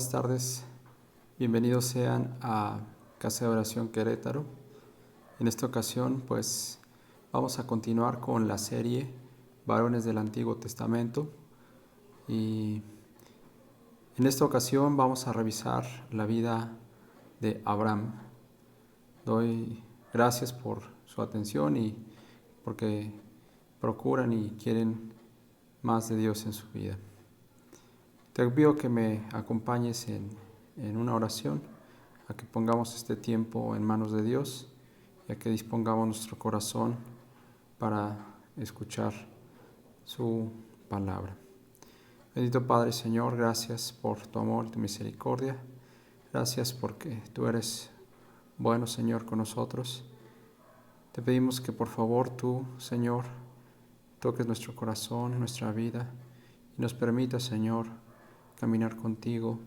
buenas tardes. Bienvenidos sean a Casa de Oración Querétaro. En esta ocasión, pues, vamos a continuar con la serie Varones del Antiguo Testamento. Y en esta ocasión vamos a revisar la vida de Abraham. Doy gracias por su atención y porque procuran y quieren más de Dios en su vida. Te pido que me acompañes en una oración, a que pongamos este tiempo en manos de Dios y a que dispongamos nuestro corazón para escuchar su palabra. Bendito Padre, Señor, gracias por tu amor y tu misericordia. Gracias porque tú eres bueno, Señor, con nosotros. Te pedimos que por favor tú, Señor, toques nuestro corazón, nuestra vida y nos permitas, Señor, caminar contigo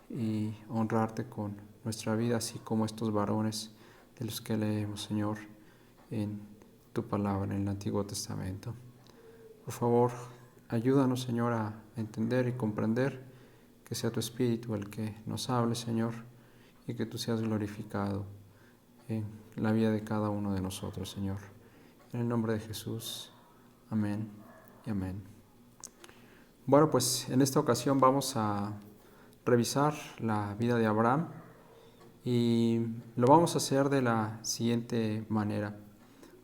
y honrarte con nuestra vida, así como estos varones de los que leemos, Señor, en tu palabra, en el Antiguo Testamento. Por favor, ayúdanos, Señor, a entender y comprender, que sea tu Espíritu el que nos hable, Señor, y que tú seas glorificado en la vida de cada uno de nosotros, Señor. En el nombre de Jesús, amén y amén. Bueno, pues en esta ocasión vamos a revisar la vida de Abraham y lo vamos a hacer de la siguiente manera.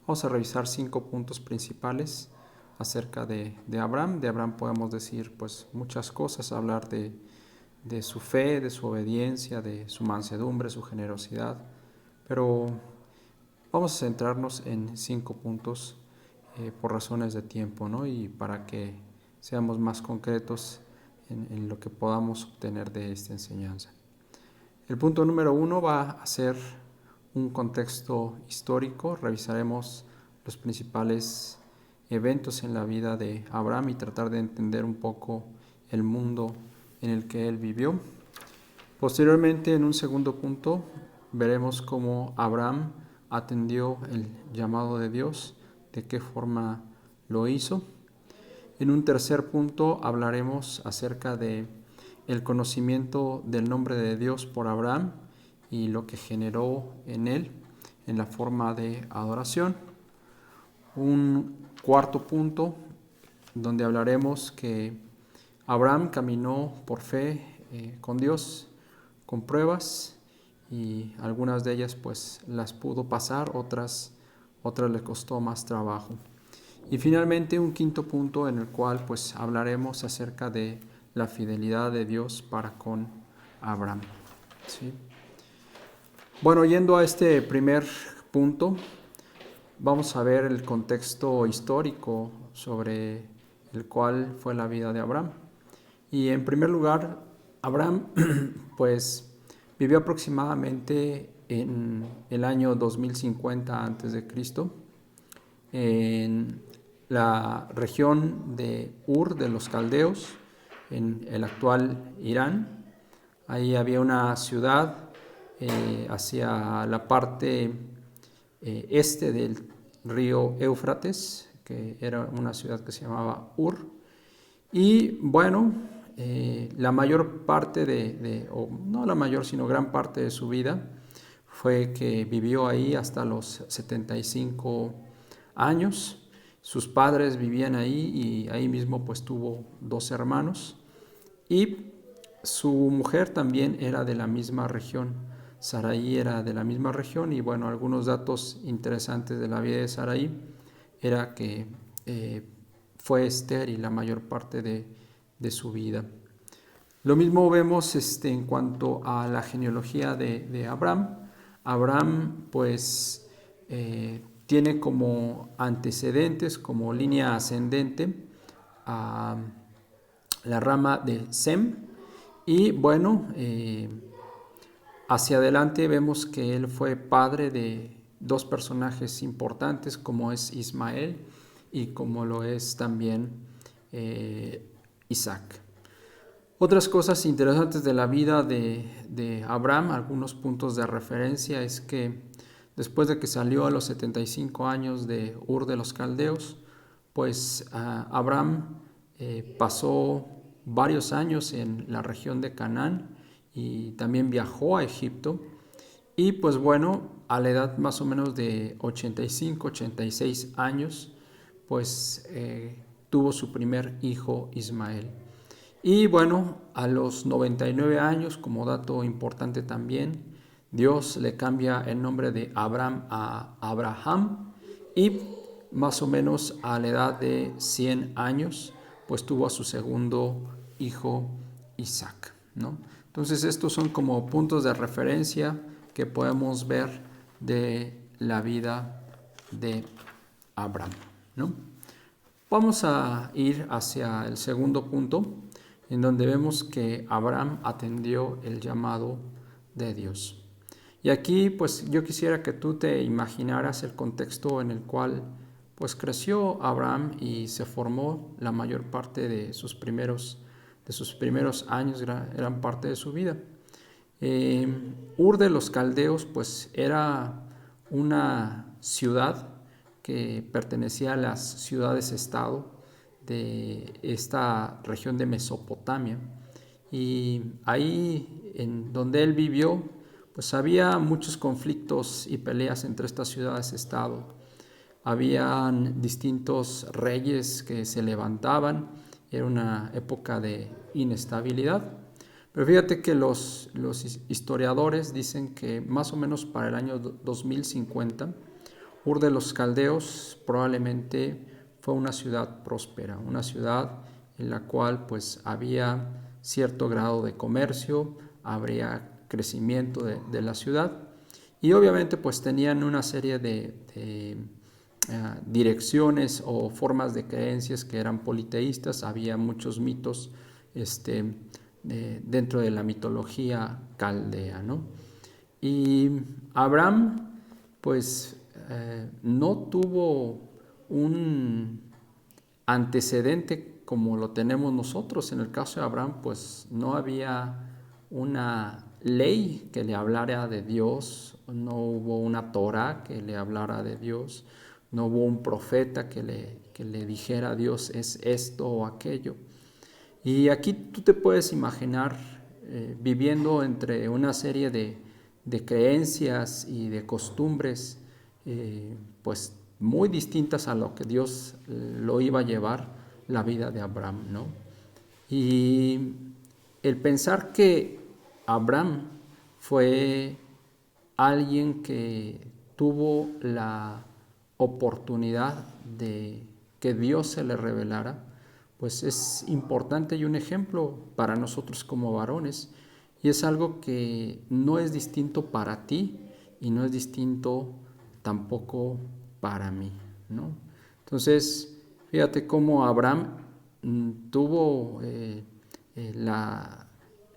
Vamos a revisar 5 puntos principales acerca de Abraham. De Abraham podemos decir pues muchas cosas, hablar de su fe, de su obediencia, de su mansedumbre, su generosidad, pero vamos a centrarnos en 5 puntos por razones de tiempo, ¿no? Y para que seamos más concretos en lo que podamos obtener de esta enseñanza. El punto número 1 va a ser un contexto histórico. Revisaremos los principales eventos en la vida de Abraham y tratar de entender un poco el mundo en el que él vivió. Posteriormente, en un segundo punto, veremos cómo Abraham atendió el llamado de Dios, de qué forma lo hizo. En un tercer punto hablaremos acerca de el conocimiento del nombre de Dios por Abraham y lo que generó en él en la forma de adoración. Un cuarto punto donde hablaremos que Abraham caminó por fe con Dios, con pruebas, y algunas de ellas pues las pudo pasar, otras le costó más trabajo. Y finalmente un quinto punto en el cual pues hablaremos acerca de la fidelidad de Dios para con Abraham. ¿Sí? Bueno, yendo a este primer punto, vamos a ver el contexto histórico sobre el cual fue la vida de Abraham. Y en primer lugar, Abraham pues vivió aproximadamente en el año 2050 a.C. en la región de Ur de los Caldeos, en el actual Irán. Ahí había una ciudad hacia la parte este del río Éufrates, que era una ciudad que se llamaba Ur. Y bueno, la mayor parte o no la mayor, sino gran parte de su vida fue que vivió ahí hasta los 75 años. Sus padres vivían ahí y ahí mismo pues tuvo 2 hermanos. Y su mujer también era de la misma región. Sarai era de la misma región y bueno, algunos datos interesantes de la vida de Sarai era que fue estéril la mayor parte de su vida. Lo mismo vemos en cuanto a la genealogía de Abraham. Abraham pues tiene como antecedentes, como línea ascendente a la rama de Sem, y bueno, hacia adelante vemos que él fue padre de 2 personajes importantes, como es Ismael y como lo es también Isaac. Otras cosas interesantes de la vida de Abraham, algunos puntos de referencia, es que después de que salió a los 75 años de Ur de los Caldeos, pues Abraham pasó varios años en la región de Canaán y también viajó a Egipto. Y pues bueno, a la edad más o menos de 85, 86 años, pues tuvo su primer hijo Ismael. Y bueno, a los 99 años, como dato importante también, Dios le cambia el nombre de Abraham a Abraham, y más o menos a la edad de 100 años, pues tuvo a su segundo hijo Isaac, ¿no? Entonces estos son como puntos de referencia que podemos ver de la vida de Abraham, ¿no? Vamos a ir hacia el segundo punto, en donde vemos que Abraham atendió el llamado de Dios. Y aquí pues yo quisiera que tú te imaginaras el contexto en el cual pues creció Abraham y se formó la mayor parte de sus primeros años, gran parte de su vida. Ur de los Caldeos pues era una ciudad que pertenecía a las ciudades-estado de esta región de Mesopotamia. Y ahí, en donde él vivió, pues había muchos conflictos y peleas entre estas ciudades-estado. Habían distintos reyes que se levantaban, era una época de inestabilidad. Pero fíjate que los historiadores dicen que más o menos para el año 2050, Ur de los Caldeos probablemente fue una ciudad próspera, una ciudad en la cual pues había cierto grado de comercio, habría crecimiento de la ciudad, y obviamente pues tenían una serie de direcciones o formas de creencias que eran politeístas. Había muchos mitos dentro de la mitología caldea, ¿no? Y Abraham pues no tuvo un antecedente como lo tenemos nosotros. En el caso de Abraham pues no había una ley que le hablara de Dios, no hubo una Torah que le hablara de Dios, no hubo un profeta que le dijera a Dios es esto o aquello. Y aquí tú te puedes imaginar viviendo entre una serie de creencias y de costumbres pues muy distintas a lo que Dios lo iba a llevar la vida de Abraham, ¿no? Y el pensar que Abraham fue alguien que tuvo la oportunidad de que Dios se le revelara, pues es importante y un ejemplo para nosotros como varones, y es algo que no es distinto para ti y no es distinto tampoco para mí, ¿no? Entonces, fíjate cómo Abraham tuvo la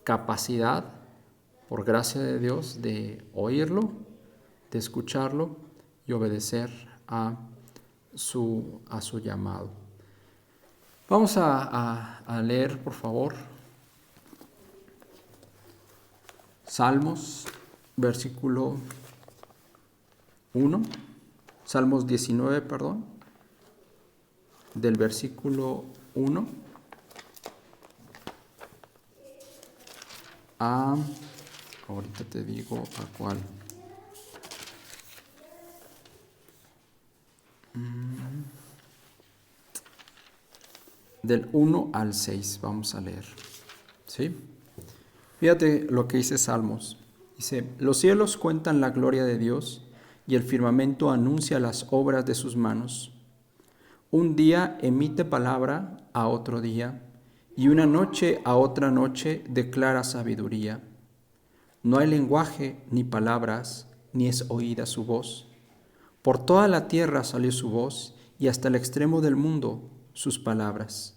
capacidad, por gracia de Dios, de oírlo, de escucharlo y obedecer a su llamado. Vamos a leer, por favor, Salmos, versículo 1, Salmos 19, perdón, del versículo 1 a, ahorita te digo a cuál. Del 1 al 6 vamos a leer, ¿sí? Fíjate lo que dice Salmos. Dice, los cielos cuentan la gloria de Dios y el firmamento anuncia las obras de sus manos. Un día emite palabra a otro día y una noche a otra noche declara sabiduría. No hay lenguaje ni palabras, ni es oída su voz. Por toda la tierra salió su voz y hasta el extremo del mundo sus palabras.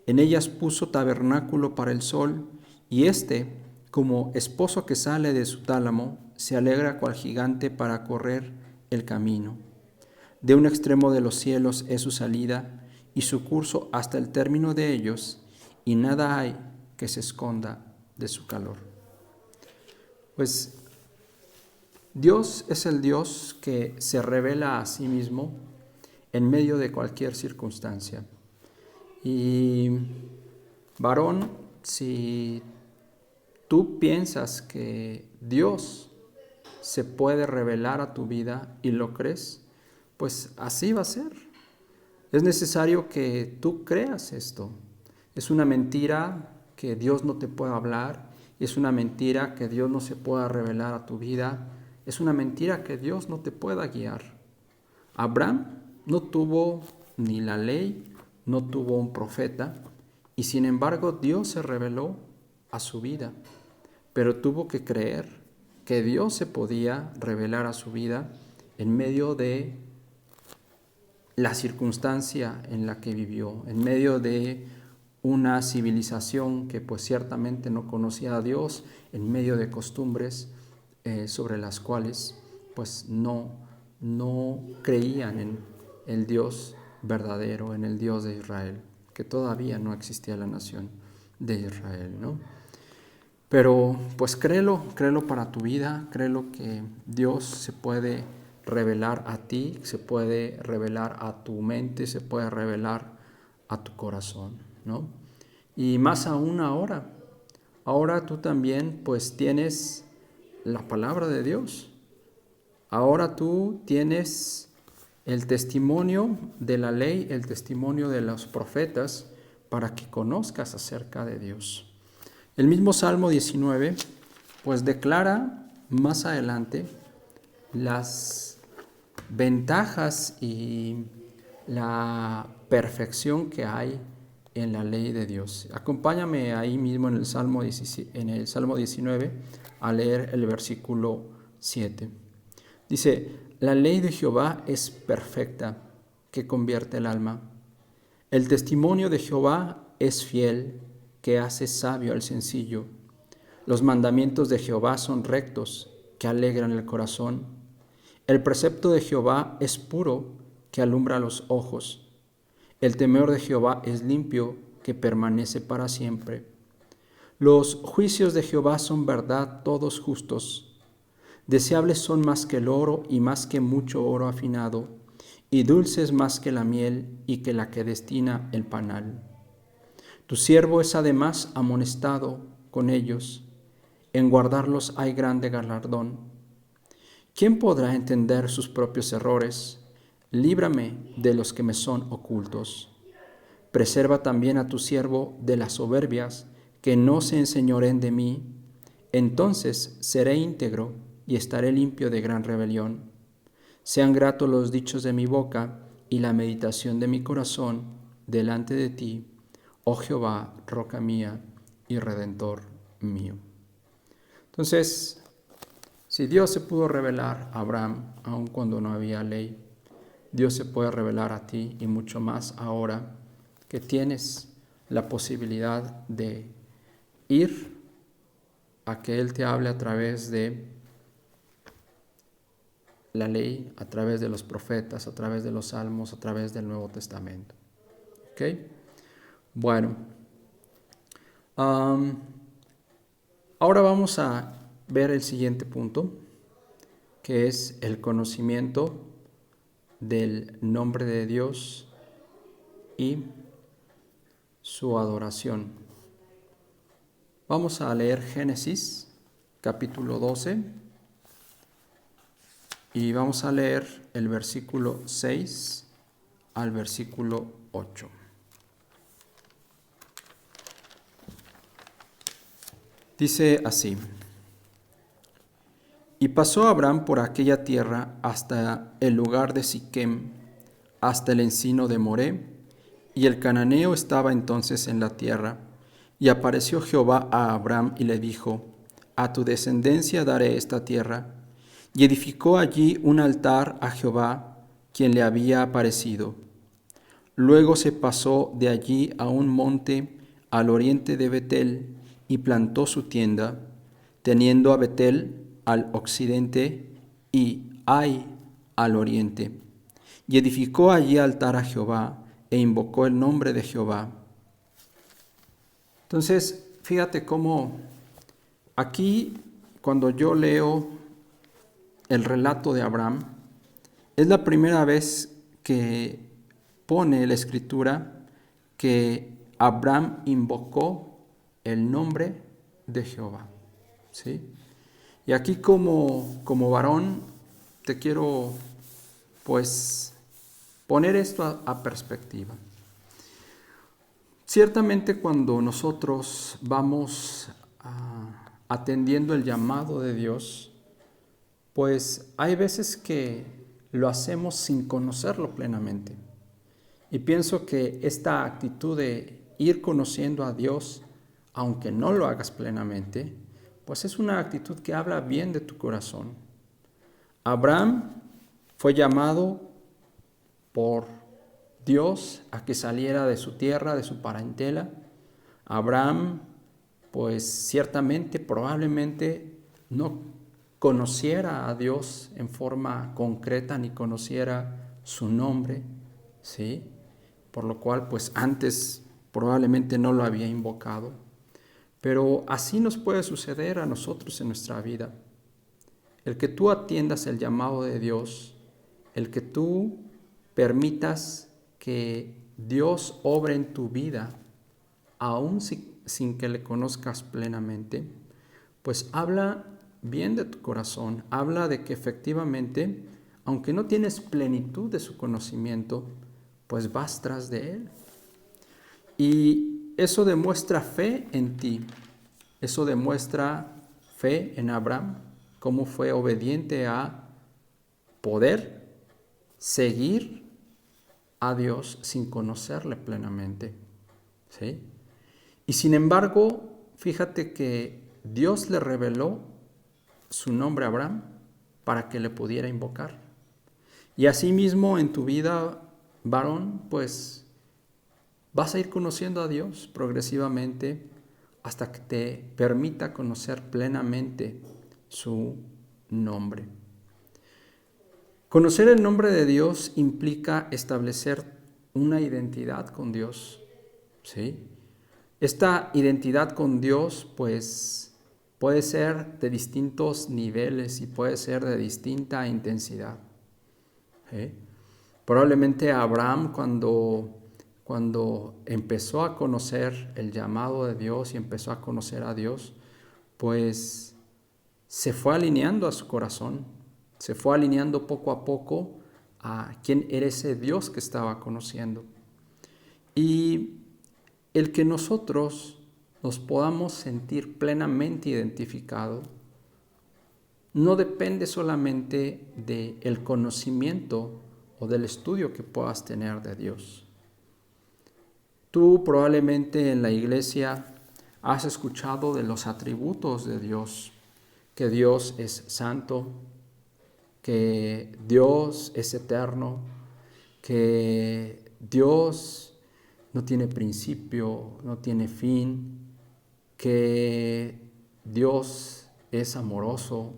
En ellas puso tabernáculo para el sol, y éste, como esposo que sale de su tálamo, se alegra cual gigante para correr el camino. De un extremo de los cielos es su salida, y su curso hasta el término de ellos, y nada hay que se esconda de su calor. Pues Dios es el Dios que se revela a sí mismo en medio de cualquier circunstancia. Y varón, si tú piensas que Dios se puede revelar a tu vida y lo crees, pues así va a ser. Es necesario que tú creas esto. Es una mentira que Dios no te pueda hablar, es una mentira que Dios no se pueda revelar a tu vida, es una mentira que Dios no te pueda guiar. Abraham no tuvo ni la ley, no tuvo un profeta, y sin embargo Dios se reveló a su vida, pero tuvo que creer que Dios se podía revelar a su vida en medio de la circunstancia en la que vivió, en medio de una civilización que pues ciertamente no conocía a Dios, en medio de costumbres sobre las cuales pues no creían en el Dios verdadero, en el Dios de Israel, que todavía no existía la nación de Israel, ¿no? Pero pues créelo para tu vida, créelo que Dios se puede revelar a ti, se puede revelar a tu mente, se puede revelar a tu corazón, ¿no? Y más aún ahora tú también pues tienes la palabra de Dios. Ahora tú tienes el testimonio de la ley, el testimonio de los profetas, para que conozcas acerca de Dios. El mismo Salmo 19, pues declara más adelante las ventajas y la perfección que hay en la ley de Dios. Acompáñame ahí mismo en el Salmo 19 a leer el versículo 7. Dice, la ley de Jehová es perfecta, que convierte el alma. El testimonio de Jehová es fiel, que hace sabio al sencillo. Los mandamientos de Jehová son rectos, que alegran el corazón. El precepto de Jehová es puro, que alumbra los ojos. El temor de Jehová es limpio, que permanece para siempre. Los juicios de Jehová son verdad, todos justos. Deseables son más que el oro y más que mucho oro afinado, y dulces más que la miel y que la que destina el panal. Tu siervo es además amonestado con ellos, en guardarlos hay grande galardón. ¿Quién podrá entender sus propios errores? Líbrame de los que me son ocultos. Preserva también a tu siervo de las soberbias, que no se enseñoren de mí. Entonces seré íntegro y estaré limpio de gran rebelión. Sean gratos los dichos de mi boca y la meditación de mi corazón delante de ti, oh Jehová, roca mía y redentor mío. Entonces, si Dios se pudo revelar a Abraham aun cuando no había ley, Dios se puede revelar a ti y mucho más ahora que tienes la posibilidad de ir a que Él te hable a través de la ley, a través de los profetas, a través de los salmos, a través del Nuevo Testamento. ¿Ok? Bueno, ahora vamos a ver el siguiente punto, que es el conocimiento del nombre de Dios y su adoración. Vamos a leer Génesis, capítulo 12, y vamos a leer el versículo 6 al versículo 8. Dice así: Y pasó Abraham por aquella tierra hasta el lugar de Siquem, hasta el encino de Moré, y el cananeo estaba entonces en la tierra. Y apareció Jehová a Abraham y le dijo: A tu descendencia daré esta tierra. Y edificó allí un altar a Jehová, quien le había aparecido. Luego se pasó de allí a un monte al oriente de Betel, y plantó su tienda, teniendo a Betel al occidente y Ai al oriente. Y edificó allí altar a Jehová, e invocó el nombre de Jehová. Entonces, fíjate cómo aquí, cuando yo leo el relato de Abraham, es la primera vez que pone la Escritura que Abraham invocó el nombre de Jehová. ¿sí? Y aquí como varón te quiero pues poner esto a perspectiva. Ciertamente cuando nosotros vamos atendiendo el llamado de Dios, pues hay veces que lo hacemos sin conocerlo plenamente. Y pienso que esta actitud de ir conociendo a Dios, aunque no lo hagas plenamente, pues es una actitud que habla bien de tu corazón. Abraham fue llamado por Dios a que saliera de su tierra, de su parentela. Abraham, pues ciertamente, probablemente no conociera a Dios en forma concreta ni conociera su nombre, ¿sí? Por lo cual, pues antes probablemente no lo había invocado. Pero así nos puede suceder a nosotros en nuestra vida. El que tú atiendas el llamado de Dios, el que tú permitas que Dios obre en tu vida, aún sin que le conozcas plenamente, pues habla bien de tu corazón, habla de que efectivamente, aunque no tienes plenitud de su conocimiento, pues vas tras de Él. Y eso demuestra fe en ti, eso demuestra fe en Abraham, cómo fue obediente a poder seguir a Dios sin conocerle plenamente, ¿sí? Y sin embargo, fíjate que Dios le reveló su nombre a Abraham para que le pudiera invocar. Y asimismo en tu vida, varón, pues vas a ir conociendo a Dios progresivamente hasta que te permita conocer plenamente su nombre. Conocer el nombre de Dios implica establecer una identidad con Dios, ¿sí? Esta identidad con Dios, pues, puede ser de distintos niveles y puede ser de distinta intensidad, ¿sí? Probablemente Abraham, cuando empezó a conocer el llamado de Dios y empezó a conocer a Dios, pues se fue alineando a su corazón, se fue alineando poco a poco a quién era ese Dios que estaba conociendo. Y el que nosotros nos podamos sentir plenamente identificados no depende solamente del conocimiento o del estudio que puedas tener de Dios. Tú probablemente en la iglesia has escuchado de los atributos de Dios, que Dios es santo, que Dios es eterno, que Dios no tiene principio, no tiene fin, que Dios es amoroso,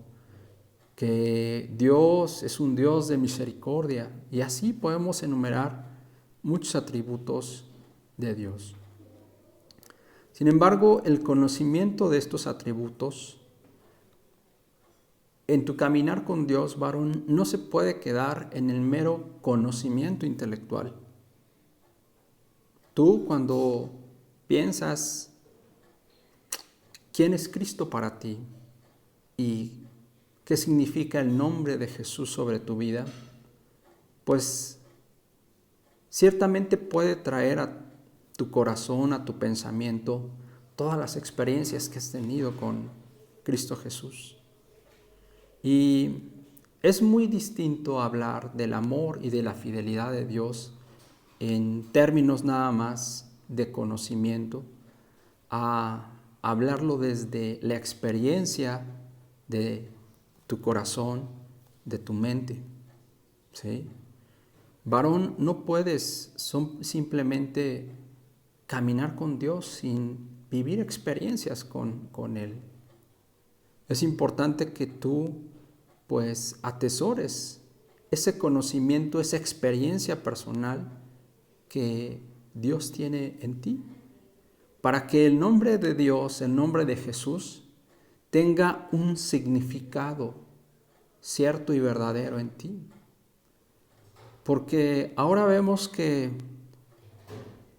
que Dios es un Dios de misericordia, y así podemos enumerar muchos atributos de Dios. Sin embargo, el conocimiento de estos atributos en tu caminar con Dios, varón, no se puede quedar en el mero conocimiento intelectual. Tú cuando piensas quién es Cristo para ti y qué significa el nombre de Jesús sobre tu vida, pues ciertamente puede traer a tu corazón, a tu pensamiento, todas las experiencias que has tenido con Cristo Jesús. Y es muy distinto hablar del amor y de la fidelidad de Dios en términos nada más de conocimiento, a hablarlo desde la experiencia de tu corazón, de tu mente, ¿sí? Varón, no puedes simplemente caminar con Dios sin vivir experiencias con Él. Es importante que tú, pues, atesores ese conocimiento, esa experiencia personal que Dios tiene en ti, para que el nombre de Dios, el nombre de Jesús, tenga un significado cierto y verdadero en ti. Porque ahora vemos que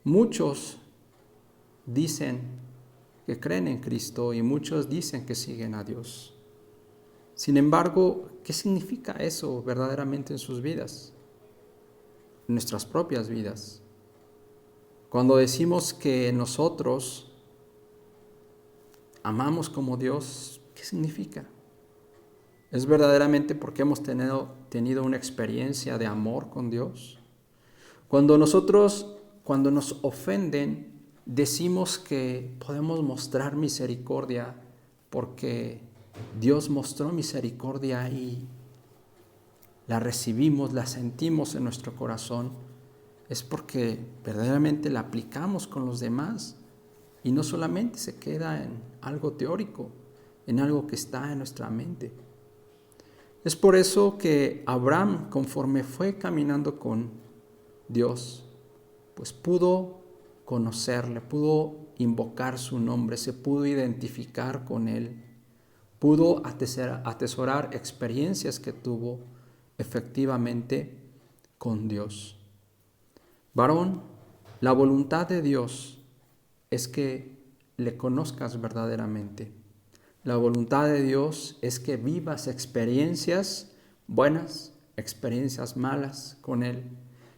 muchos dicen que creen en Cristo y muchos dicen que siguen a Dios. Sin embargo, ¿qué significa eso verdaderamente en sus vidas? En nuestras propias vidas. Cuando decimos que nosotros amamos como Dios, ¿qué significa? ¿Es verdaderamente porque hemos tenido una experiencia de amor con Dios? Cuando nos ofenden, decimos que podemos mostrar misericordia porque Dios mostró misericordia y la recibimos, la sentimos en nuestro corazón. Es porque verdaderamente la aplicamos con los demás y no solamente se queda en algo teórico, en algo que está en nuestra mente. Es por eso que Abraham, conforme fue caminando con Dios, pues pudo conocerle, pudo invocar su nombre, se pudo identificar con él, pudo atesorar experiencias que tuvo efectivamente con Dios. Varón, la voluntad de Dios es que le conozcas verdaderamente. La voluntad de Dios es que vivas experiencias buenas, experiencias malas con Él,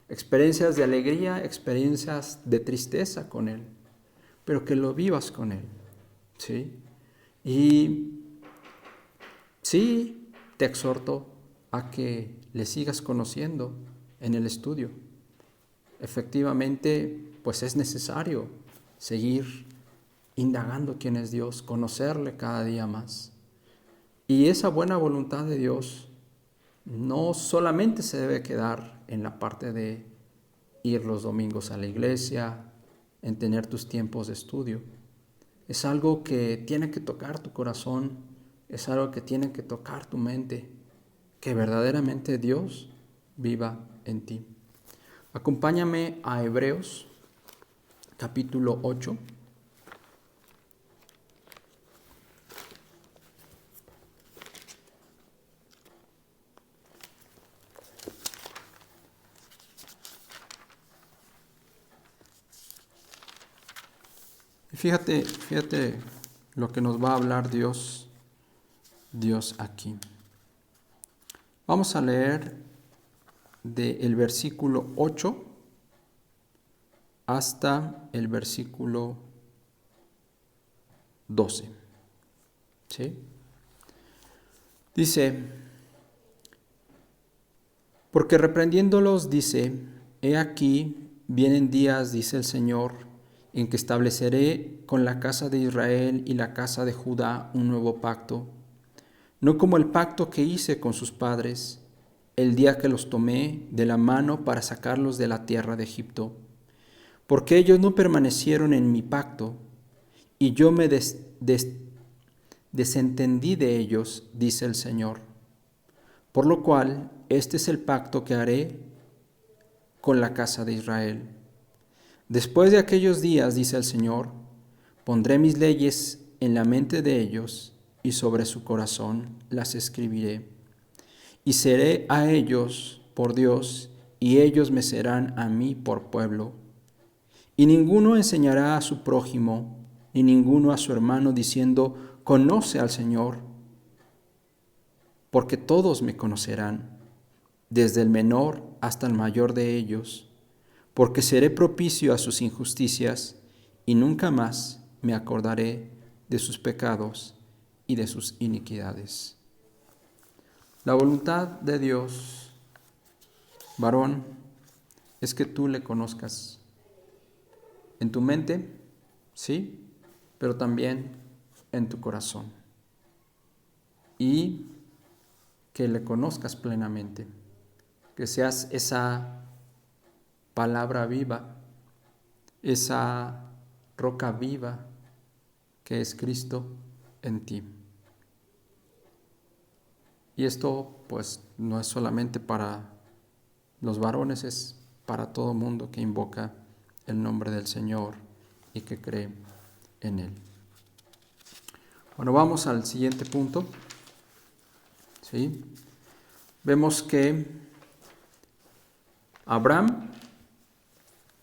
experiencias de alegría, experiencias de tristeza con Él, pero que lo vivas con Él, ¿sí? Y sí, te exhorto a que le sigas conociendo en el estudio. Efectivamente, pues es necesario seguir indagando quién es Dios, conocerle cada día más. Y esa buena voluntad de Dios no solamente se debe quedar en la parte de ir los domingos a la iglesia, en tener tus tiempos de estudio. Es algo que tiene que tocar tu corazón, es algo que tiene que tocar tu mente, que verdaderamente Dios viva en ti. Acompáñame a Hebreos, capítulo 8. Fíjate lo que nos va a hablar Dios aquí. Vamos a leer del versículo 8 hasta el versículo 12. ¿Sí? Dice, porque reprendiéndolos dice, he aquí, vienen días, dice el Señor, en que estableceré con la casa de Israel y la casa de Judá un nuevo pacto, no como el pacto que hice con sus padres, el día que los tomé de la mano para sacarlos de la tierra de Egipto, porque ellos no permanecieron en mi pacto, y yo me desentendí de ellos, dice el Señor. Por lo cual, este es el pacto que haré con la casa de Israel. Después de aquellos días, dice el Señor, pondré mis leyes en la mente de ellos y sobre su corazón las escribiré. Y seré a ellos por Dios y ellos me serán a mí por pueblo. Y ninguno enseñará a su prójimo, ni ninguno a su hermano diciendo, conoce al Señor, porque todos me conocerán, desde el menor hasta el mayor de ellos, porque seré propicio a sus injusticias y nunca más me acordaré de sus pecados y de sus iniquidades. La voluntad de Dios, varón, es que tú le conozcas en tu mente, sí, pero también en tu corazón. Y que le conozcas plenamente, que seas esa palabra viva, esa roca viva que es Cristo en ti. Y esto pues no es solamente para los varones, es para todo mundo que invoca el nombre del Señor y que cree en Él. Bueno, vamos al siguiente punto. ¿Sí? Vemos que Abraham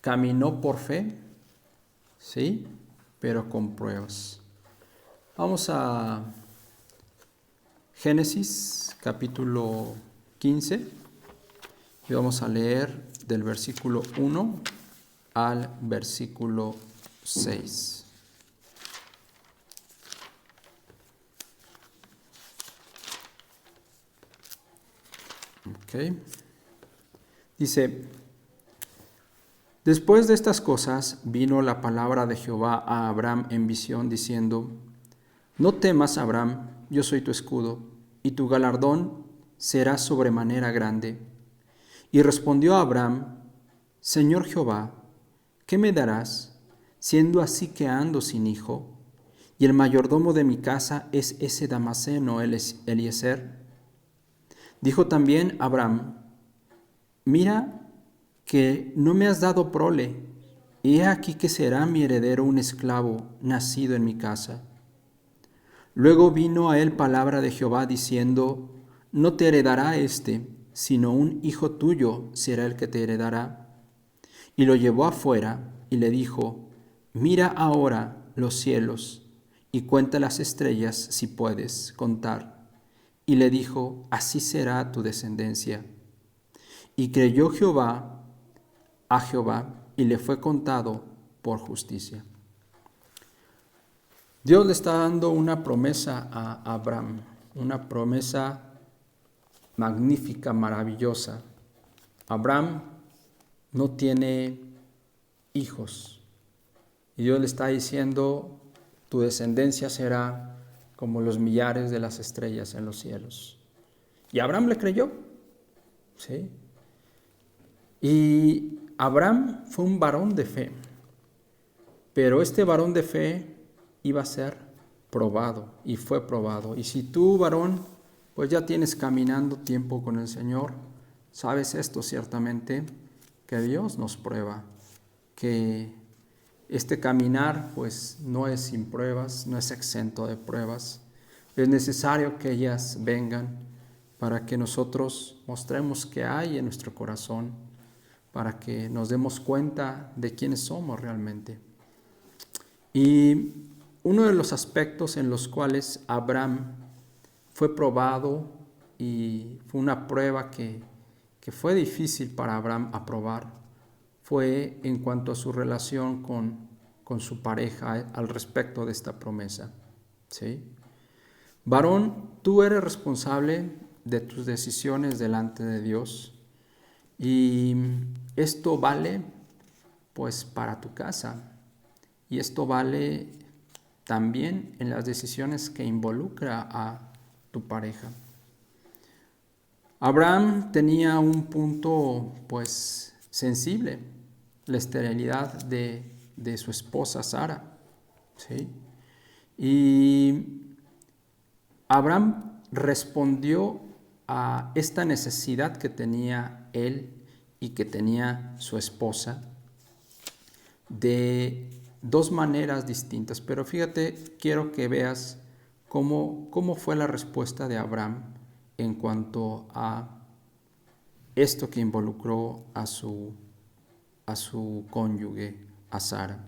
caminó por fe, ¿sí? pero con pruebas. Vamos a Génesis capítulo 15 y vamos a leer del versículo 1 al versículo 6. Okay. Dice: Después de estas cosas vino la palabra de Jehová a Abram en visión, diciendo: No temas, Abram, yo soy tu escudo, y tu galardón será sobremanera grande. Y respondió Abram: Señor Jehová, ¿qué me darás, siendo así que ando sin hijo? Y el mayordomo de mi casa es ese Damaseno Eliezer. Dijo también Abram: Mira que no me has dado prole, y he aquí que será mi heredero un esclavo nacido en mi casa. Luego vino a él palabra de Jehová diciendo: No te heredará sino un hijo tuyo será el que te heredará. Y lo llevó afuera y le dijo: Mira ahora los cielos y cuenta las estrellas si puedes contar. Y le dijo: Así será tu descendencia. Y creyó a Jehová, y le fue contado por justicia. Dios le está dando una promesa a Abram, una promesa magnífica, maravillosa. Abram no tiene hijos. Y Dios le está diciendo: tu descendencia será como los millares de las estrellas en los cielos. Y Abram le creyó. ¿Sí? Y Abram fue un varón de fe. Pero este varón de fe iba a ser probado, y fue probado. Y si tú, varón, pues ya tienes caminando tiempo con el Señor, sabes esto ciertamente, que Dios nos prueba, que este caminar pues no es sin pruebas, no es exento de pruebas. Es necesario que ellas vengan para que nosotros mostremos qué hay en nuestro corazón, para que nos demos cuenta de quiénes somos realmente. Y uno de los aspectos en los cuales Abram fue probado, y fue una prueba que fue difícil para Abram aprobar, fue en cuanto a su relación con su pareja al respecto de esta promesa. ¿Sí? Varón, tú eres responsable de tus decisiones delante de Dios, y esto vale pues para tu casa, y esto vale también en las decisiones que involucra a tu pareja. Abraham tenía un punto pues sensible, la esterilidad de su esposa Sara. ¿Sí? Y Abraham respondió a esta necesidad que tenía él y que tenía su esposa de dos maneras distintas. Pero fíjate, quiero que veas cómo fue la respuesta de Abraham en cuanto a esto que involucró a su cónyuge, a Sara.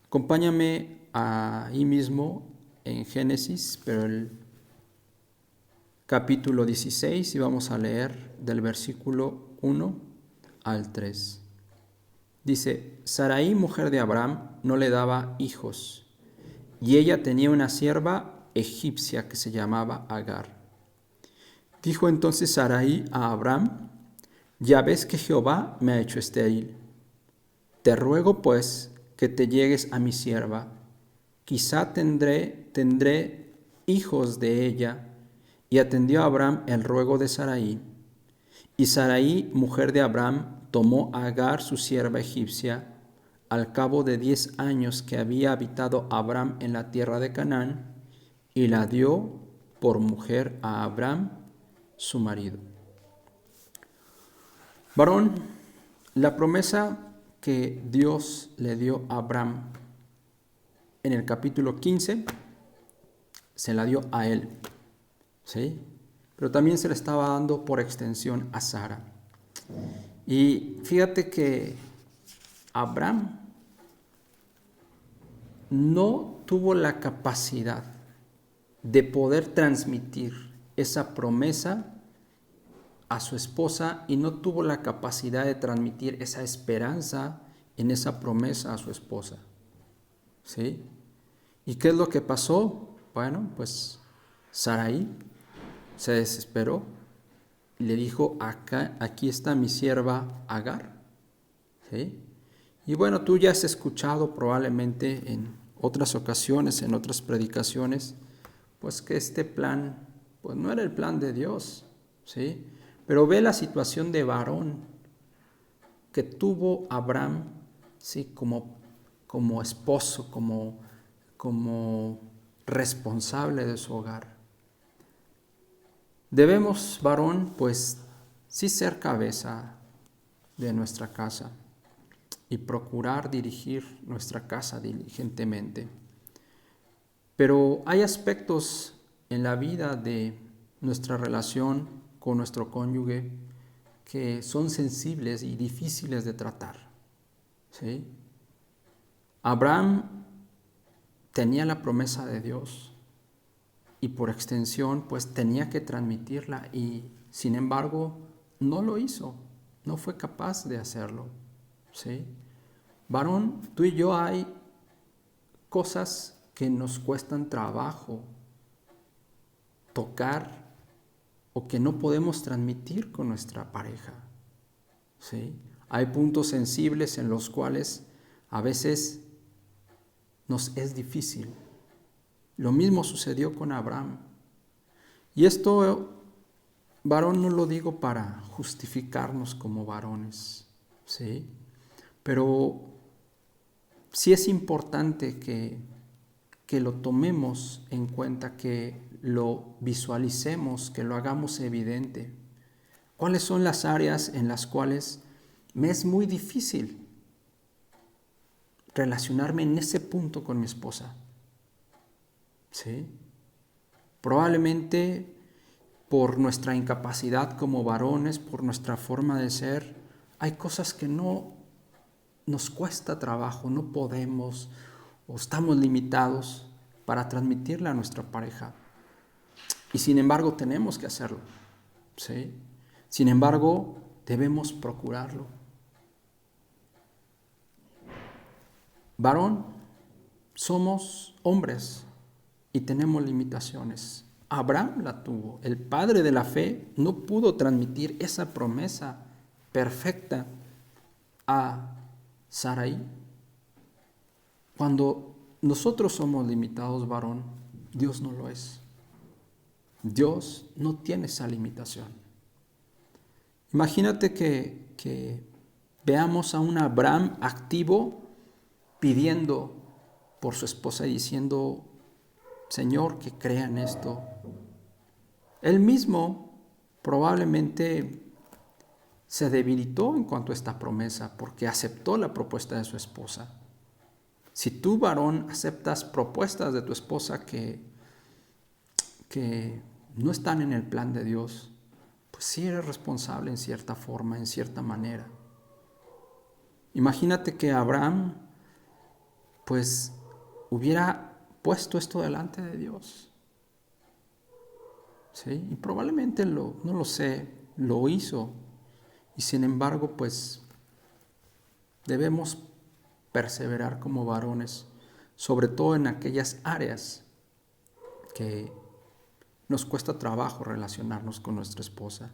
Acompáñame ahí mismo en Génesis, pero el capítulo 16, y vamos a leer del versículo 1 al 3. Dice: Sarai, mujer de Abraham, no le daba hijos, y ella tenía una sierva egipcia que se llamaba Agar. Dijo entonces Sarai a Abraham: Ya ves que Jehová me ha hecho estéril. Te ruego pues que te llegues a mi sierva, quizá tendré hijos de ella. Y atendió a Abraham el ruego de Sarai. Y Sarai, mujer de Abraham, tomó a Agar, su sierva egipcia, al cabo de 10 años que había habitado Abraham en la tierra de Canaán, y la dio por mujer a Abraham, su marido. Varón, la promesa que Dios le dio a Abraham en el capítulo 15 se la dio a él. ¿Sí? Pero también se le estaba dando por extensión a Sara. Y fíjate que Abraham no tuvo la capacidad de poder transmitir esa promesa a su esposa y no tuvo la capacidad de transmitir esa esperanza en esa promesa a su esposa. ¿Sí? ¿Y qué es lo que pasó? Bueno, pues Sarai se desesperó y le dijo, aquí está mi sierva Agar. ¿Sí? Y bueno, tú ya has escuchado probablemente en otras ocasiones, en otras predicaciones, pues que este plan, pues no era el plan de Dios, ¿sí? Pero ve la situación de varón que tuvo Abraham, ¿sí? Como esposo, como responsable de su hogar. Debemos, varón, pues sí ser cabeza de nuestra casa y procurar dirigir nuestra casa diligentemente. Pero hay aspectos en la vida de nuestra relación con nuestro cónyuge que son sensibles y difíciles de tratar. ¿Sí? Abraham tenía la promesa de Dios y por extensión pues tenía que transmitirla y sin embargo no lo hizo, no fue capaz de hacerlo. ¿Sí? Varón, tú y yo hay cosas que nos cuestan trabajo tocar o que no podemos transmitir con nuestra pareja. ¿Sí? Hay puntos sensibles en los cuales a veces nos es difícil. Lo mismo sucedió con Abraham. Y esto, varón, no lo digo para justificarnos como varones, ¿sí? Pero sí es importante que lo tomemos en cuenta, que lo visualicemos, que lo hagamos evidente. ¿Cuáles son las áreas en las cuales me es muy difícil relacionarme en ese punto con mi esposa? ¿Sí? Probablemente por nuestra incapacidad como varones, por nuestra forma de ser, hay cosas que no nos cuesta trabajo, no podemos o estamos limitados para transmitirle a nuestra pareja. Y sin embargo tenemos que hacerlo. ¿Sí? Sin embargo, debemos procurarlo. Varón, somos hombres y tenemos limitaciones. Abraham la tuvo. El padre de la fe no pudo transmitir esa promesa perfecta a Sarai. Cuando nosotros somos limitados, varón, Dios no lo es. Dios no tiene esa limitación. Imagínate que veamos a un Abraham activo pidiendo por su esposa y diciendo, Señor, que crea en esto. Él mismo probablemente se debilitó en cuanto a esta promesa porque aceptó la propuesta de su esposa. Si tú, varón, aceptas propuestas de tu esposa que no están en el plan de Dios, pues sí eres responsable en cierta forma, en cierta manera. Imagínate que Abraham pues hubiera puesto esto delante de Dios. ¿Sí? Y probablemente no lo sé, lo hizo. Y sin embargo, pues debemos perseverar como varones, sobre todo en aquellas áreas que nos cuesta trabajo relacionarnos con nuestra esposa.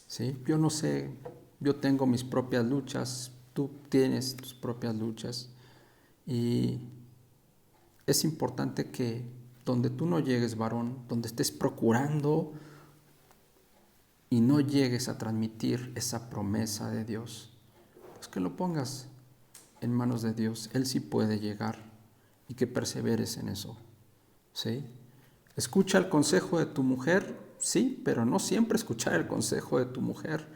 ¿Sí? Yo no sé, yo tengo mis propias luchas, tú tienes tus propias luchas y es importante que donde tú no llegues, varón, donde estés procurando y no llegues a transmitir esa promesa de Dios, pues que lo pongas en manos de Dios. Él sí puede llegar y que perseveres en eso. ¿Sí? Escucha el consejo de tu mujer, sí, pero no siempre escuchar el consejo de tu mujer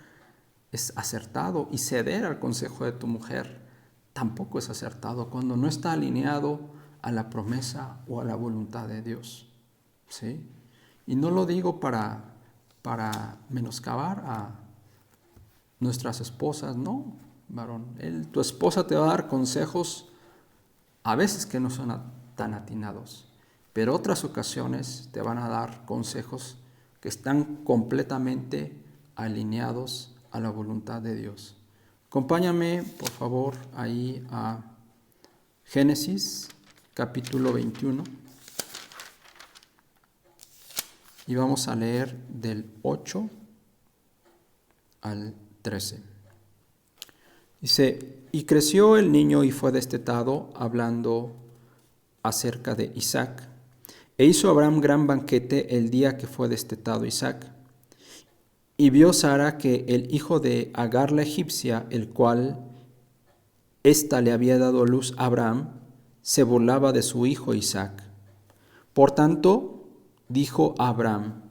es acertado y ceder al consejo de tu mujer tampoco es acertado cuando no está alineado a la promesa o a la voluntad de Dios. ¿Sí? Y no lo digo para menoscabar a nuestras esposas, no, varón. Tu esposa te va a dar consejos A veces que no son tan atinados, pero otras ocasiones te van a dar consejos que están completamente alineados a la voluntad de Dios. Acompáñame, por favor, ahí a Génesis, capítulo 21, y vamos a leer del 8 al 13. Dice, y creció el niño y fue destetado, hablando acerca de Isaac. E hizo Abraham gran banquete el día que fue destetado Isaac. Y vio Sara que el hijo de Agar la egipcia, el cual ésta le había dado luz a Abraham, se burlaba de su hijo Isaac. Por tanto, dijo a Abraham,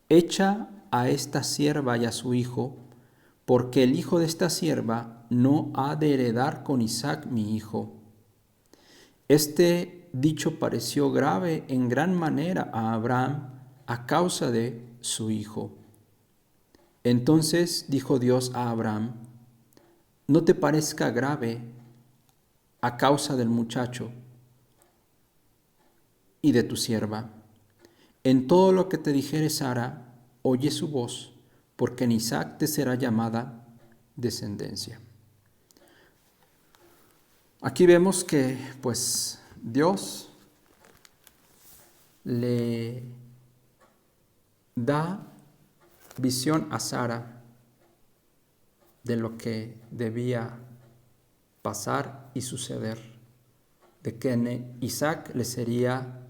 echa a esta sierva y a su hijo, porque el hijo de esta sierva no ha de heredar con Isaac mi hijo. Este dicho pareció grave en gran manera a Abraham a causa de su hijo. Entonces dijo Dios a Abraham, no te parezca grave a causa del muchacho y de tu sierva. En todo lo que te dijere Sara, oye su voz, porque en Isaac te será llamada descendencia. Aquí vemos que pues Dios le da visión a Sara de lo que debía pasar y suceder, de que en Isaac le sería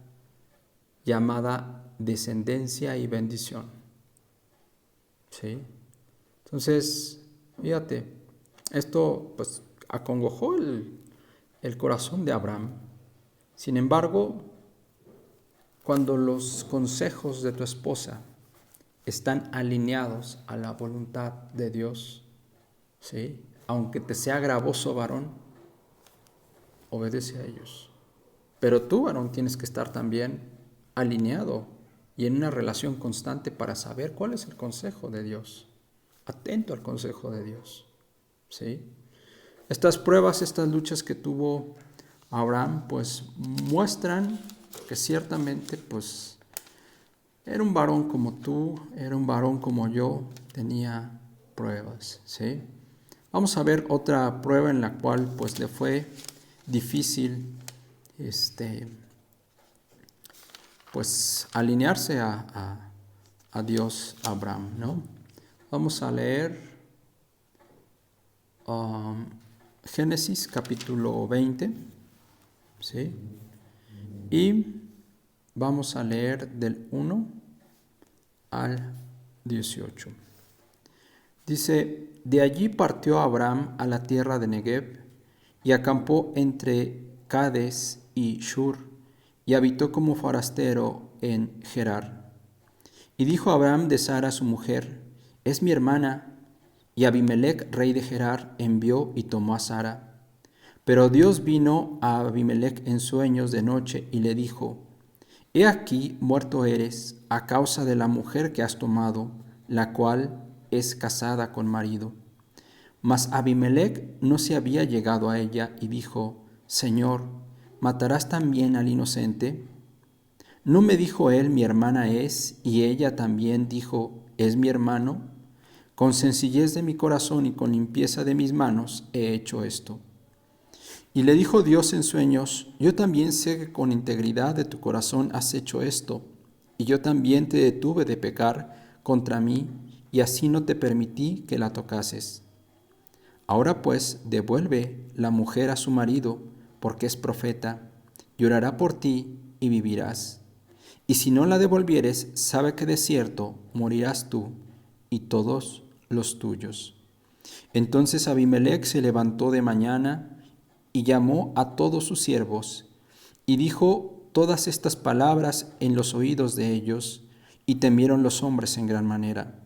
llamada descendencia y bendición. ¿Sí? Entonces, fíjate, esto pues acongojó el corazón de Abraham. Sin embargo, cuando los consejos de tu esposa están alineados a la voluntad de Dios, ¿sí? Aunque te sea gravoso, varón, obedece a ellos. Pero tú, varón, tienes que estar también alineado y en una relación constante para saber cuál es el consejo de Dios. Atento al consejo de Dios, ¿sí? Estas pruebas, estas luchas que tuvo Abraham, pues muestran que ciertamente, pues, era un varón como tú, era un varón como yo, tenía pruebas, ¿sí? Vamos a ver otra prueba en la cual, pues, le fue difícil, pues, alinearse a Dios, a Abraham, ¿no? Vamos a leer Génesis capítulo 20, ¿sí? Y vamos a leer del 1 al 18. Dice, de allí partió Abraham a la tierra de Negev y acampó entre Cades y Shur y habitó como forastero en Gerar. Y dijo Abraham de Sara su mujer, es mi hermana. Y Abimelec, rey de Gerar, envió y tomó a Sara. Pero Dios vino a Abimelec en sueños de noche y le dijo, he aquí muerto eres a causa de la mujer que has tomado, la cual es casada con marido. Mas Abimelec no se había llegado a ella y dijo, Señor, ¿matarás también al inocente? ¿No me dijo él, mi hermana es, y ella también dijo, es mi hermano? Con sencillez de mi corazón y con limpieza de mis manos he hecho esto. Y le dijo Dios en sueños, yo también sé que con integridad de tu corazón has hecho esto, y yo también te detuve de pecar contra mí, y así no te permití que la tocases. Ahora pues, devuelve la mujer a su marido, porque es profeta, llorará por ti y vivirás. Y si no la devolvieres, sabe que de cierto morirás tú y todos los tuyos. Entonces Abimelec se levantó de mañana y llamó a todos sus siervos y dijo todas estas palabras en los oídos de ellos, y temieron los hombres en gran manera.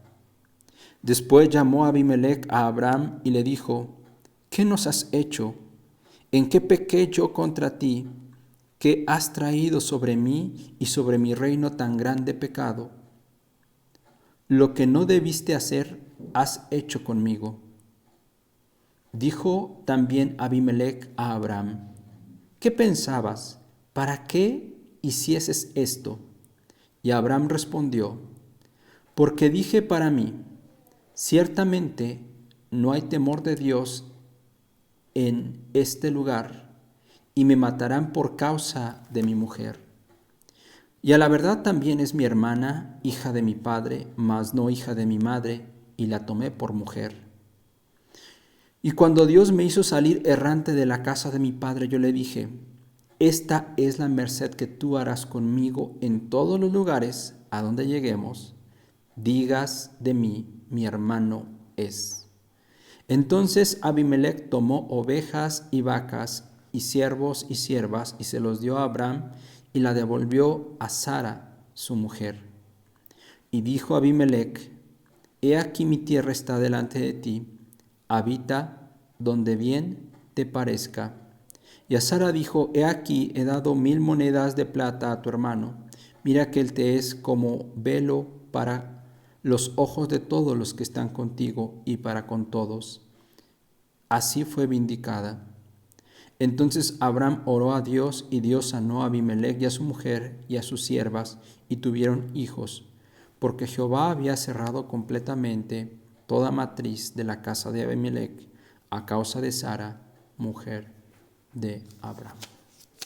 Después llamó Abimelec a Abraham y le dijo, ¿qué nos has hecho? ¿En qué pequé yo contra ti? ¿Qué has traído sobre mí y sobre mi reino tan grande pecado? Lo que no debiste hacer, has hecho conmigo. Dijo también Abimelec a Abraham, ¿qué pensabas? ¿Para qué hicieses esto? Y Abraham respondió, porque dije para mí, ciertamente no hay temor de Dios en este lugar, y me matarán por causa de mi mujer. Y a la verdad también es mi hermana, hija de mi padre, mas no hija de mi madre, y la tomé por mujer. Y cuando Dios me hizo salir errante de la casa de mi padre, yo le dije, esta es la merced que tú harás conmigo en todos los lugares a donde lleguemos. Digas de mí, mi hermano es. Entonces Abimelech tomó ovejas y vacas y siervos y siervas y se los dio a Abraham y la devolvió a Sara, su mujer. Y dijo Abimelech, he aquí mi tierra está delante de ti, habita donde bien te parezca. Y a Sara dijo, he aquí he dado 1000 monedas de plata a tu hermano, mira que él te es como velo para los ojos de todos los que están contigo y para con todos. Así fue vindicada. Entonces Abraham oró a Dios y Dios sanó a Abimelech y a su mujer y a sus siervas y tuvieron hijos, porque Jehová había cerrado completamente toda matriz de la casa de Abimelech a causa de Sara, mujer de Abraham.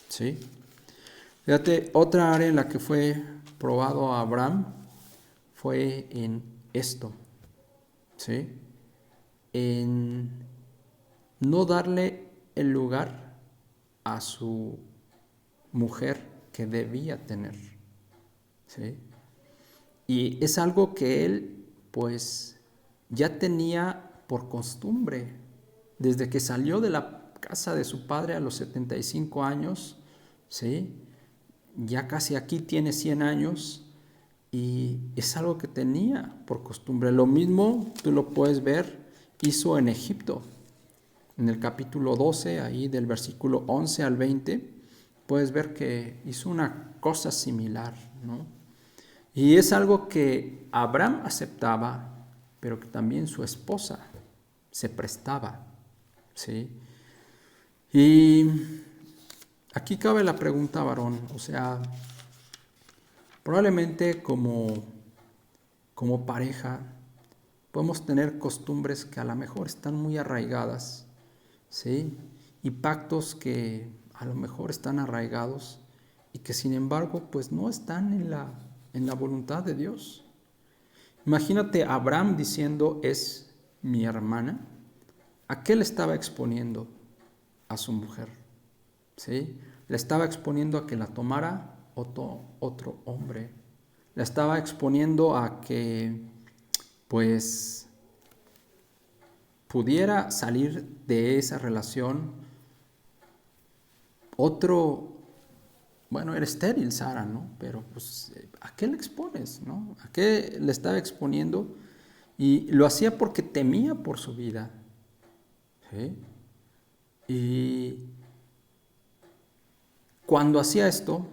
¿Sí? Fíjate, otra área en la que fue probado a Abraham fue en esto, ¿sí? En no darle el lugar a su mujer que debía tener, ¿sí? Y es algo que él, pues, ya tenía por costumbre. Desde que salió de la casa de su padre a los 75 años, ¿sí? Ya casi aquí tiene 100 años y es algo que tenía por costumbre. Lo mismo, tú lo puedes ver, hizo en Egipto. En el capítulo 12, ahí del versículo 11 al 20, puedes ver que hizo una cosa similar, ¿no? Y es algo que Abraham aceptaba, pero que también su esposa se prestaba, ¿sí? Y aquí cabe la pregunta, varón, o sea, probablemente como pareja podemos tener costumbres que a lo mejor están muy arraigadas, ¿sí? Y pactos que a lo mejor están arraigados y que sin embargo pues no están en la voluntad de Dios. Imagínate a Abraham diciendo es mi hermana. ¿A qué le estaba exponiendo? A su mujer, ¿sí? Le estaba exponiendo a que la tomara otro hombre. La estaba exponiendo a que pues pudiera salir de esa relación otro. Bueno, era estéril Sara, ¿no? Pero pues, ¿a qué le expones, no? ¿A qué le estaba exponiendo? Y lo hacía porque temía por su vida, ¿sí? Y cuando hacía esto,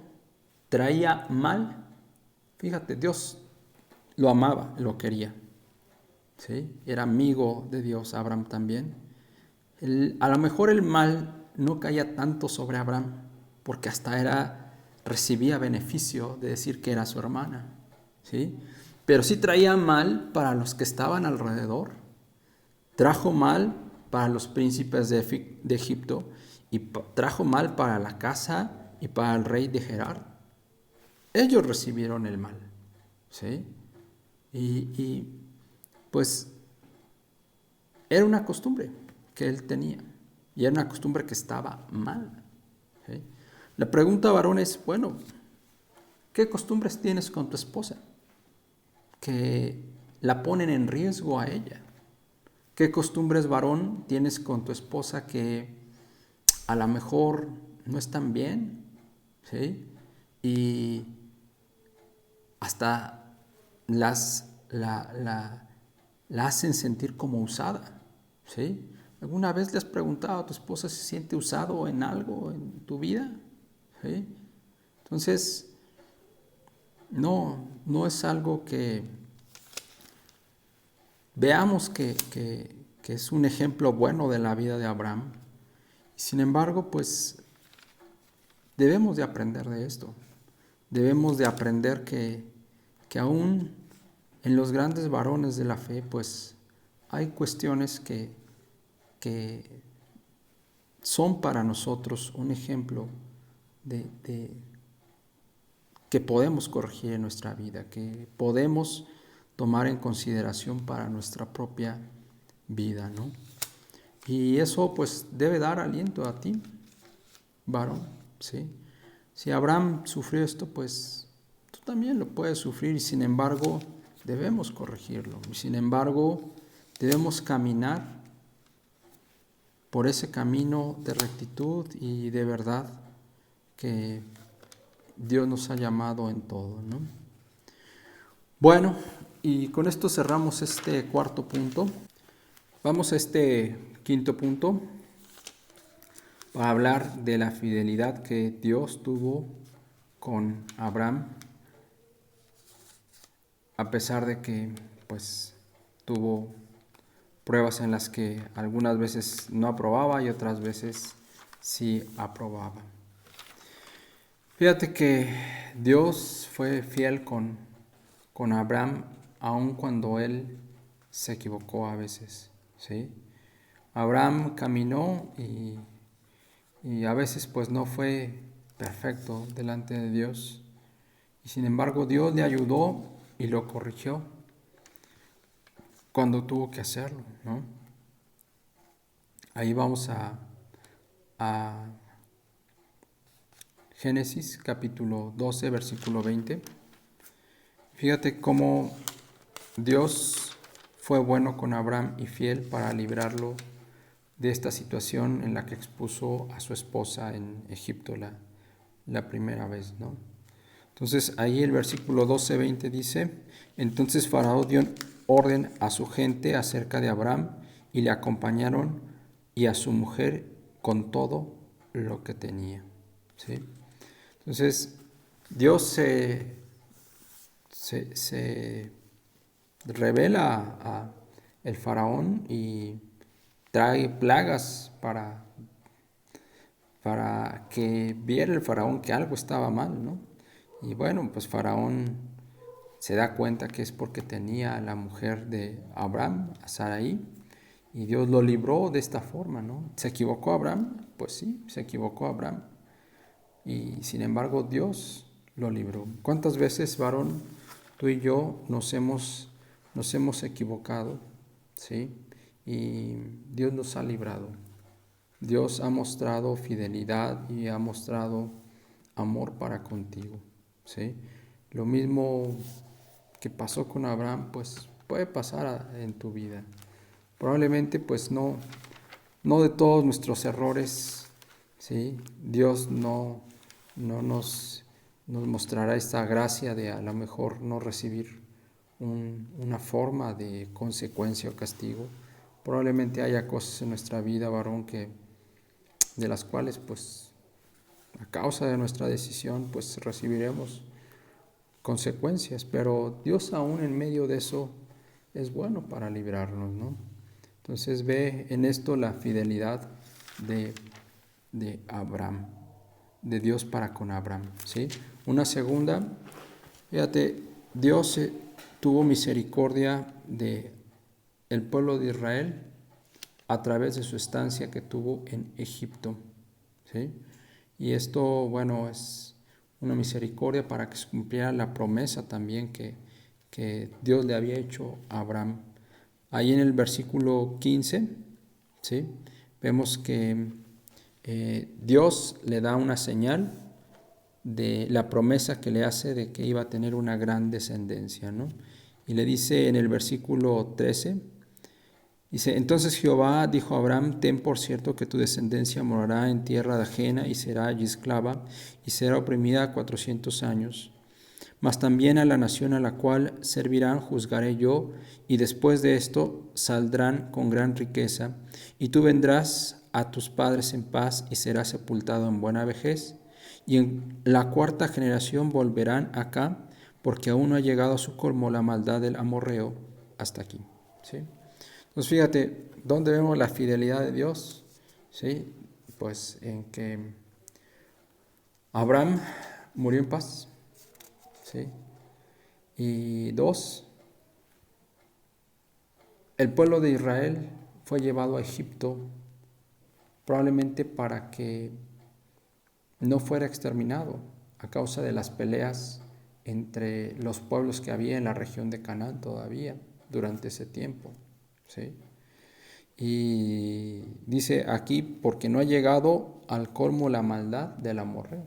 traía mal. Fíjate, Dios lo amaba, lo quería, ¿sí? Era amigo de Dios, Abraham también. A lo mejor el mal no caía tanto sobre Abraham, porque hasta recibía beneficio de decir que era su hermana, ¿sí? Pero sí traía mal para los que estaban alrededor. Trajo mal para los príncipes de Egipto y trajo mal para la casa y para el rey de Gerar. Ellos recibieron el mal, ¿sí? Y pues era una costumbre que él tenía y era una costumbre que estaba mal, ¿sí? La pregunta, varón, es, bueno, ¿qué costumbres tienes con tu esposa que la ponen en riesgo a ella? ¿Qué costumbres, varón, tienes con tu esposa que a lo mejor no están bien, ¿sí? Y hasta la hacen sentir como usada, ¿sí? ¿Alguna vez le has preguntado a tu esposa si se siente usado en algo en tu vida? ¿Sí? Entonces, no es algo que veamos que es un ejemplo bueno de la vida de Abraham. Sin embargo, pues debemos de aprender de esto. Debemos de aprender que aún en los grandes varones de la fe, pues hay cuestiones que son para nosotros un ejemplo de que podemos corregir en nuestra vida, que podemos tomar en consideración para nuestra propia vida, ¿no? Y eso pues debe dar aliento a ti, varón, ¿sí? Si Abraham sufrió esto, pues tú también lo puedes sufrir y sin embargo debemos corregirlo. Y sin embargo debemos caminar por ese camino de rectitud y de verdad que Dios nos ha llamado en todo, ¿no? Bueno, y con esto cerramos este cuarto punto. Vamos a este quinto punto para hablar de la fidelidad que Dios tuvo con Abraham, a pesar de que pues tuvo pruebas en las que algunas veces no aprobaba y otras veces sí aprobaba. Fíjate que Dios fue fiel con Abraham aun cuando él se equivocó a veces, ¿sí? Abraham caminó y a veces pues no fue perfecto delante de Dios. Y sin embargo Dios le ayudó y lo corrigió cuando tuvo que hacerlo, ¿no? Ahí vamos a Génesis capítulo 12, versículo 20. Fíjate cómo Dios fue bueno con Abraham y fiel para librarlo de esta situación en la que expuso a su esposa en Egipto la primera vez, ¿no? Entonces ahí el versículo 12-20 dice: entonces Faraón dio orden a su gente acerca de Abraham y le acompañaron y a su mujer con todo lo que tenía, ¿sí? Entonces Dios se revela a el faraón y trae plagas para que viera el faraón que algo estaba mal, ¿no? Y bueno, pues faraón se da cuenta que es porque tenía a la mujer de Abraham, a Sarai, y Dios lo libró de esta forma, ¿no? ¿Se equivocó Abraham? Pues sí, se equivocó Abraham. Y sin embargo Dios lo libró. ¿Cuántas veces, varón, tú y yo nos hemos equivocado? ¿Sí? Y Dios nos ha librado. Dios ha mostrado fidelidad y ha mostrado amor para contigo, ¿sí? Lo mismo que pasó con Abraham, pues puede pasar en tu vida. Probablemente pues no de todos nuestros errores, ¿sí? Dios no nos mostrará esta gracia de a lo mejor no recibir una forma de consecuencia o castigo. Probablemente haya cosas en nuestra vida, varón, de las cuales pues a causa de nuestra decisión pues recibiremos consecuencias, pero Dios aún en medio de eso es bueno para librarnos, ¿no? Entonces ve en esto la fidelidad de Abraham, de Dios para con Abraham, ¿sí? Una segunda, fíjate, Dios tuvo misericordia de el pueblo de Israel a través de su estancia que tuvo en Egipto, ¿sí? Y esto, bueno, es una misericordia para que se cumpliera la promesa también que Dios le había hecho a Abraham. Ahí en el versículo 15, ¿sí? Vemos que Dios le da una señal de la promesa que le hace de que iba a tener una gran descendencia, ¿no? Y le dice en el versículo 13, dice: entonces Jehová dijo a Abraham: ten por cierto que tu descendencia morará en tierra ajena y será allí esclava y será oprimida 400 años. Mas también a la nación a la cual servirán juzgaré yo, y después de esto saldrán con gran riqueza, y tú vendrás a tus padres en paz y serás sepultado en buena vejez. Y en la cuarta generación volverán acá, porque aún no ha llegado a su colmo la maldad del amorreo hasta aquí, ¿sí? Entonces fíjate, ¿dónde vemos la fidelidad de Dios? ¿Sí? Pues en que Abraham murió en paz, ¿sí? Y 2, el pueblo de Israel fue llevado a Egipto probablemente para que no fuera exterminado a causa de las peleas entre los pueblos que había en la región de Canaán todavía durante ese tiempo, ¿sí? Y dice aquí, porque no ha llegado al colmo la maldad del amorreo.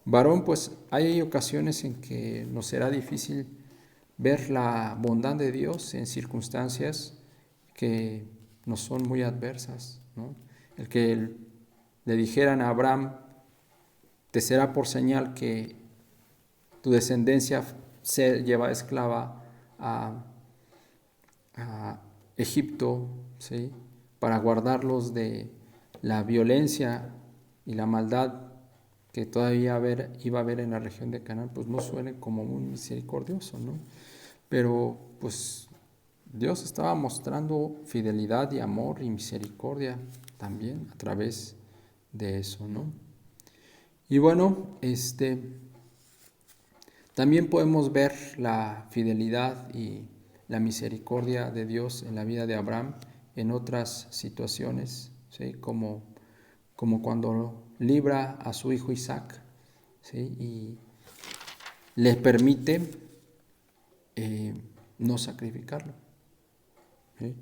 Varón, pues hay ocasiones en que nos será difícil ver la bondad de Dios en circunstancias que nos son muy adversas, ¿no? El que le dijeran a Abraham, te será por señal que tu descendencia se lleva esclava a Egipto, ¿sí? Para guardarlos de la violencia y la maldad que todavía iba a haber en la región de Canaán, pues no suene como muy misericordioso, ¿no? Pero pues Dios estaba mostrando fidelidad y amor y misericordia también a través de eso, ¿no? Y bueno, también podemos ver la fidelidad y la misericordia de Dios en la vida de Abraham en otras situaciones, ¿sí? Como cuando libra a su hijo Isaac, ¿sí? Y le permite no sacrificarlo, ¿sí?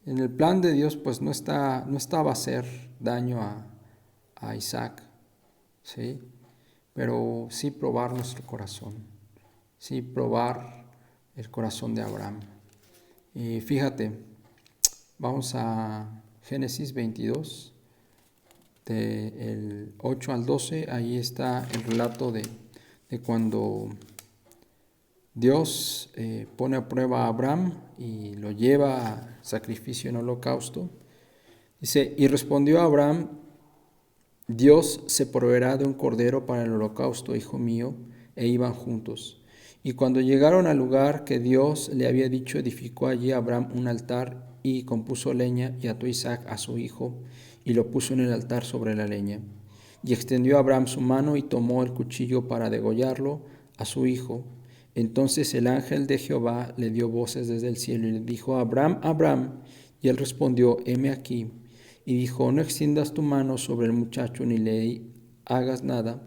En el plan de Dios pues no estaba hacer daño a Isaac, ¿sí? Pero sí probar nuestro corazón, sí probar el corazón de Abraham. Y fíjate, vamos a Génesis 22, del 8 al 12, ahí está el relato de cuando Dios pone a prueba a Abraham y lo lleva a sacrificio en holocausto. Dice, y respondió Abraham, Dios se proveerá de un cordero para el holocausto, hijo mío, e iban juntos. Y cuando llegaron al lugar que Dios le había dicho, edificó allí Abraham un altar y compuso leña y ató Isaac a su hijo y lo puso en el altar sobre la leña. Y extendió Abraham su mano y tomó el cuchillo para degollarlo a su hijo. Entonces el ángel de Jehová le dio voces desde el cielo y le dijo, Abraham, Abraham. Y él respondió, heme aquí. Y dijo, no extiendas tu mano sobre el muchacho ni le hagas nada,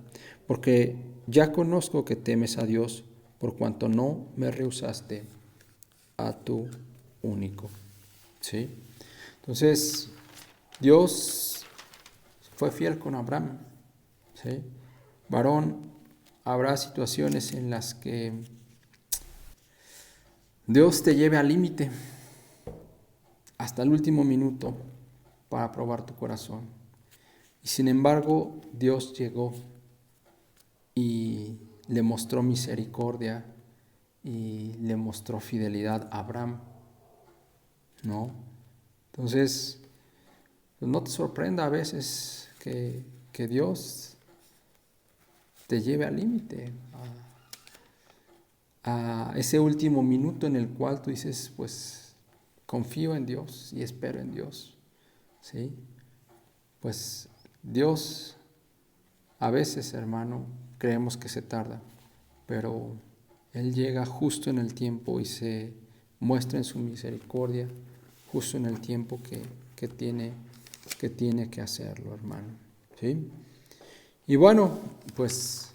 porque ya conozco que temes a Dios, por cuanto no me rehusaste a tu único. ¿Sí? Entonces, Dios fue fiel con Abraham. ¿Sí? Varón, habrá situaciones en las que Dios te lleve al límite, hasta el último minuto, para probar tu corazón. Y sin embargo, Dios llegó y le mostró misericordia y le mostró fidelidad a Abraham, ¿no? Entonces, pues no te sorprenda a veces que Dios te lleve al límite, a ese último minuto en el cual tú dices, pues confío en Dios y espero en Dios, ¿sí? Pues Dios, a veces, hermano, creemos que se tarda, pero Él llega justo en el tiempo y se muestra en su misericordia justo en el tiempo que tiene que hacerlo, hermano, ¿sí? Y bueno, pues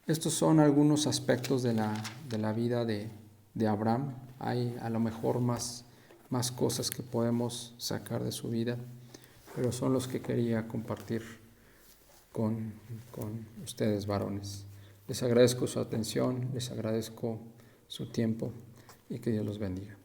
estos son algunos aspectos de la vida de Abraham. Hay a lo mejor más cosas que podemos sacar de su vida, pero son los que quería compartir con ustedes, varones. Les agradezco su atención, les agradezco su tiempo y que Dios los bendiga.